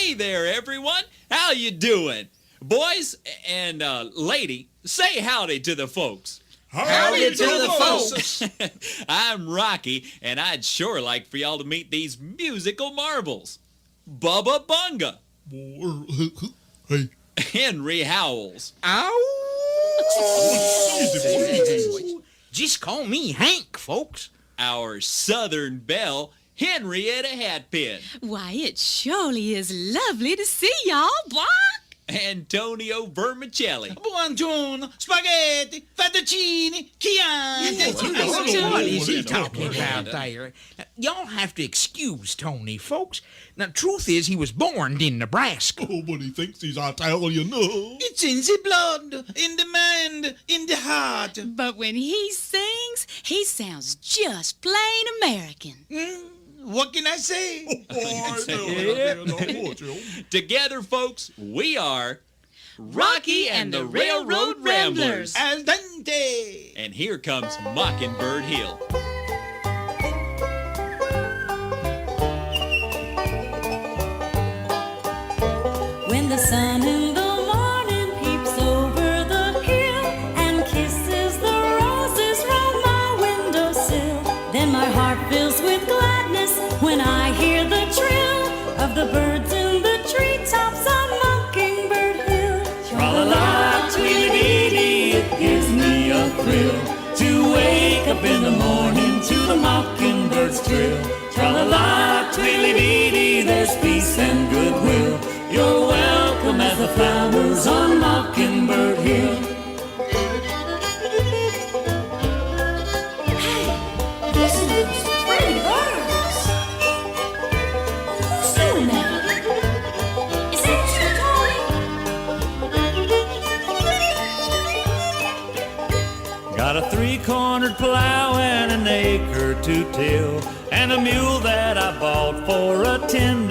Hey there, everyone. How you doing? Boys and lady, say howdy to the folks. Howdy to the folks. I'm Rocky, and I'd sure like for y'all to meet these musical marvels. Bubba Bunga, Hey. Henry Howells, Just call me Hank, folks. our Southern belle, Henrietta Hatpin, Why, it surely is lovely to see y'all, boy. Antonio Vermicelli, Buongiorno, spaghetti, fettuccine, Chianti. What is he talking about there? Y'all have to excuse Tony, folks. Now, truth is, he was born in Nebraska. Oh, but he thinks he's Italian. No. It's in the blood, in the mind, in the heart. But when he sings, he sounds just plain American. What can I say? Together, folks, we are Rocky and the Railroad Ramblers. Al dente. And here comes Mockingbird Hill. When the sun in the morning peeps over the hill and kisses the roses round my windowsill, then my heart fills with gladness when I hear the trill of the birds in the treetops on Mockingbird Hill. Tra-la-la, tweety-dee-dee, it gives me a thrill to wake up in the morning to the mockingbird's trill. Tra-la-la, tweety-dee-dee, there's peace and goodwill. You're welcome as the flowers on Mockingbird Hill. Hey, listen to those pretty birds. Who's doing that? Is that you, Tony? Got a three-cornered plow and an acre to till, and a mule that I bought for a $10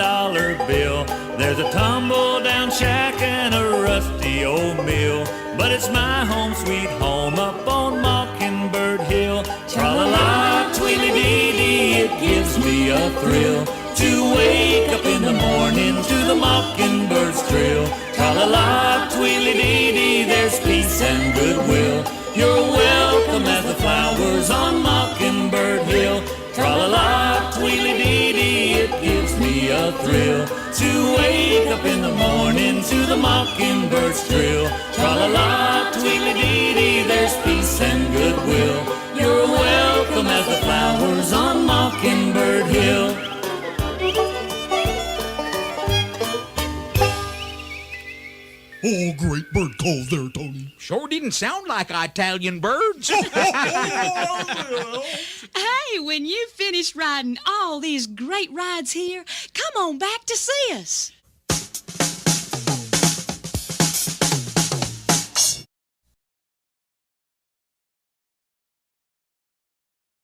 bill. There's a tumble-down shack and a rusty old mill, but it's my home sweet home up on Mockingbird Hill. Tra-la-la, tweety-dee-dee, it gives me a thrill to wake up in the morning to the mockingbird's trill. Tra-la-la, tweety-dee-dee, there's peace and goodwill. You're welcome as the flowers on Mockingbird Hill. Tra-la-la, tweety-dee-dee, it gives me a thrill to wake up in the morning to the mockingbird's trill. Tra-la-la, tweety-dee-dee, there's peace and goodwill. You're welcome as the flowers on Mockingbird Hill. Oh, great bird calls there, Tony. Sure didn't sound like Italian birds. Hey, when you finish riding all these great rides here, come on back to see us.